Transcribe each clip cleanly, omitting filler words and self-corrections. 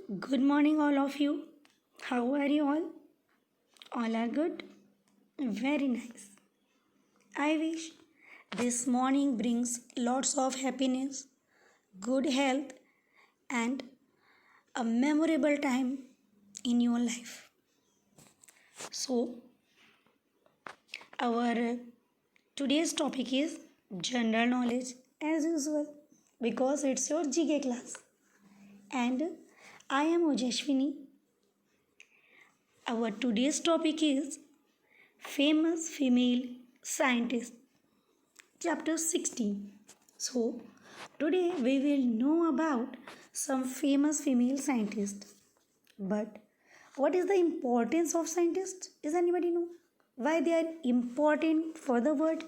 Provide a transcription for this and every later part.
Good morning, all of you. How are you all? All are good? Very nice. I wish this morning brings lots of happiness, good health, and a memorable time in your life. So, our today's topic is general knowledge as usual because it's your GK class. And I am Ojashwini. Our today's topic is famous female scientist, chapter 16. So, today we will know about some famous female scientists. But what is the importance of scientists? Does anybody know why they are important for the world?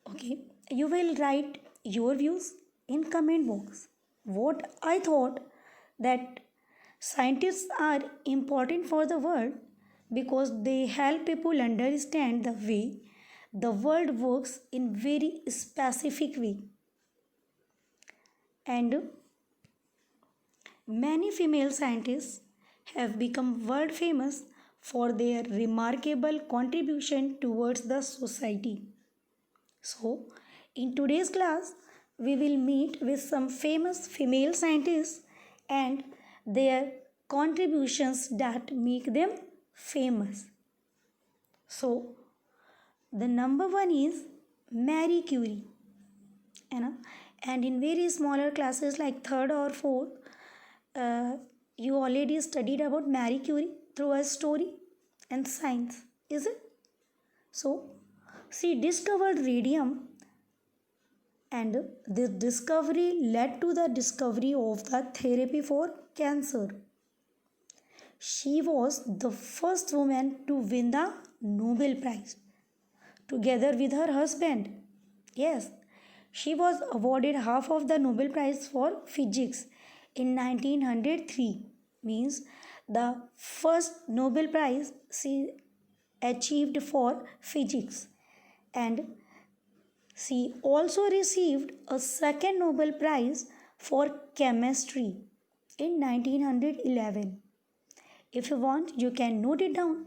Okay, you will write your views in comment box. What I thought that scientists are important for the world because they help people understand the way the world works in very specific way. And many female scientists have become world famous for their remarkable contribution towards the society. So, in today's class, we will meet with some famous female scientists and their contributions that make them famous. So, the number one is Marie Curie. And in very smaller classes like third or fourth, you already studied about Marie Curie through a story and science, is it? So, she discovered radium, and this discovery led to the discovery of the therapy for cancer. She was the first woman to win the Nobel Prize together with her husband. Yes, she was awarded half of the Nobel Prize for Physics in 1903. Means the first Nobel Prize she achieved for physics, and she also received a second Nobel Prize for chemistry in 1911. If you want, you can note it down.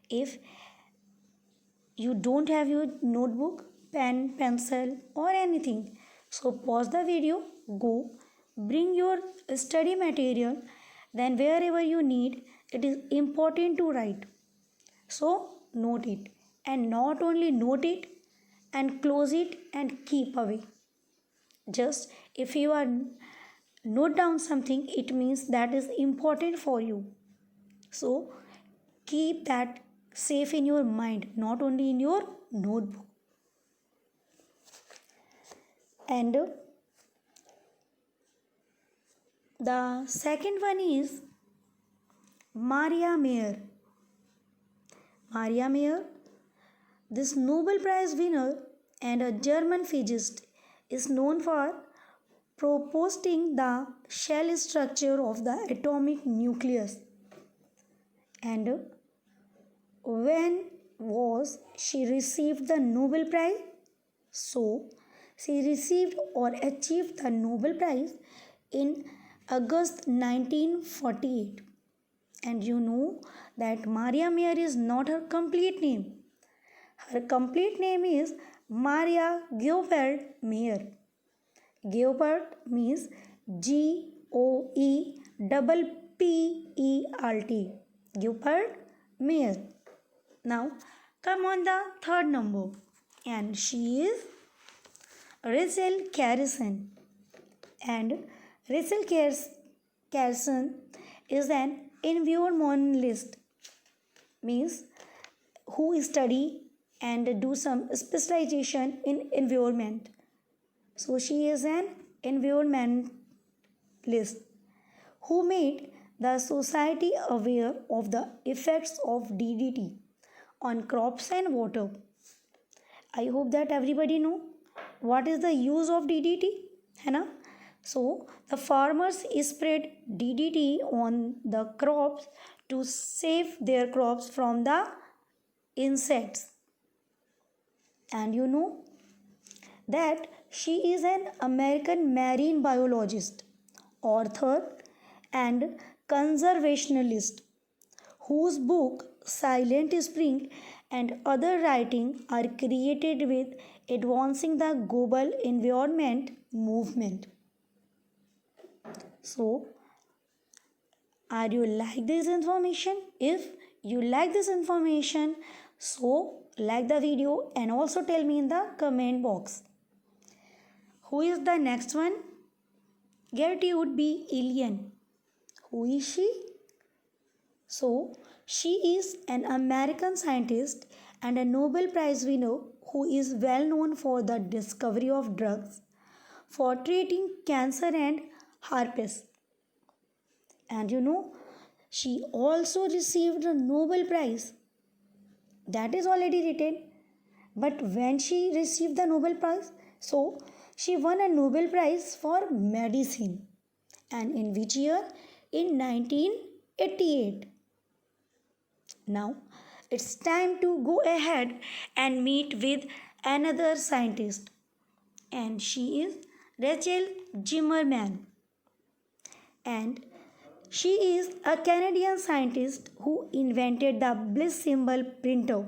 If you don't have your notebook, pen, pencil, or anything, so pause the video, go, bring your study material, then wherever you need, it is important to write. So, note it, and not only note it and close it and keep away. Just if you are note down something, it means that is important for you. So, keep that safe in your mind, not only in your notebook. And the second one is Maria Mayer. Maria Mayer, this Nobel Prize winner and a German physicist, is known for proposing the shell structure of the atomic nucleus. And when was she received the Nobel Prize? So, she received or achieved the Nobel Prize in August 1948. And you know that Maria Mayer is not her complete name. Her complete name is Maria Geoffard Mayer. Geoffard means Geoffert. Geoffard Mayer. Now, come on the third number, and she is Rachel Carson. And Rachel Carson is an environmentalist, means who study and do some specialization in environment. So she is an environmentalist who made the society aware of the effects of DDT on crops and water. I hope that everybody know what is the use of DDT, है ना? So the farmers spread DDT on the crops to save their crops from the insects. And you know that she is an American marine biologist author, and conservationalist whose book Silent Spring and other writing are credited with advancing the global environment movement. So, are you like this information? If you like this information, so like the video and also tell me in the comment box. Who is the next one? Gertrude B. Elion. Who is she? So, she is an American scientist and a Nobel Prize winner who is well known for the discovery of drugs for treating cancer and herpes. And she also received a Nobel Prize. That is already written. But when she received the Nobel Prize, so she won a Nobel Prize for medicine. And in which year? In 1988. Now, it's time to go ahead and meet with another scientist. And she is Rachel Zimmerman. And she is a Canadian scientist who invented the Bliss symbol printer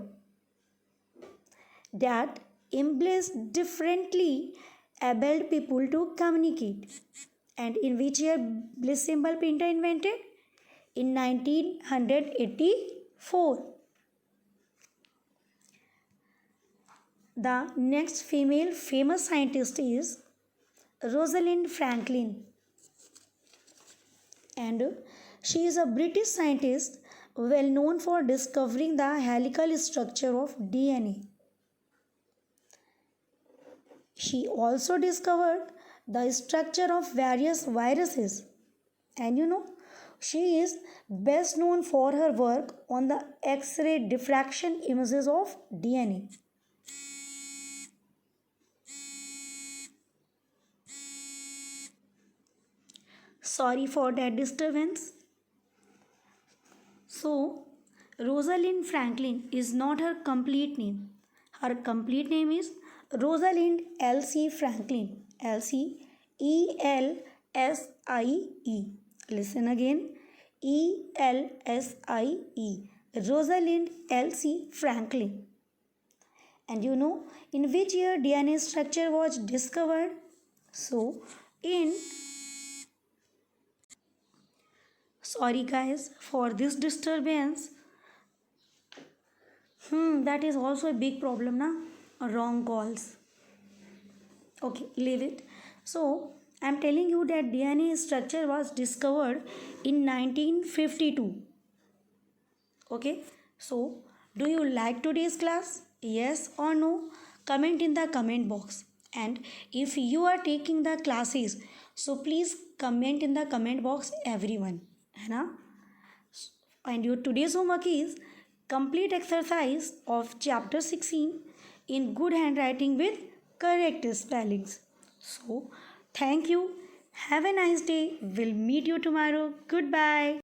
that emblazed differently abled people to communicate. And in which year Bliss symbol printer invented? In 1984. The next female famous scientist is Rosalind Franklin, and she is a British scientist well known for discovering the helical structure of DNA. She also discovered the structure of various viruses, and she is best known for her work on the X-ray diffraction images of DNA. Sorry for that disturbance. So, Rosalind Franklin is not her complete name. Her complete name is Rosalind Elsie Franklin. Elsie, Elsie. Listen again. Elsie. Rosalind Elsie Franklin. And in which year DNA structure was discovered? So, sorry guys for this disturbance. That is also a big problem, na? Wrong calls. Okay, leave it. So, I'm telling you that DNA structure was discovered in 1952. Okay, so do you like today's class? Yes or no? Comment in the comment box. And if you are taking the classes, so please comment in the comment box everyone. है ना? And your today's homework is complete exercise of chapter 16 in good handwriting with correct spellings. So, thank you. Have a nice day. We'll meet you tomorrow. Goodbye.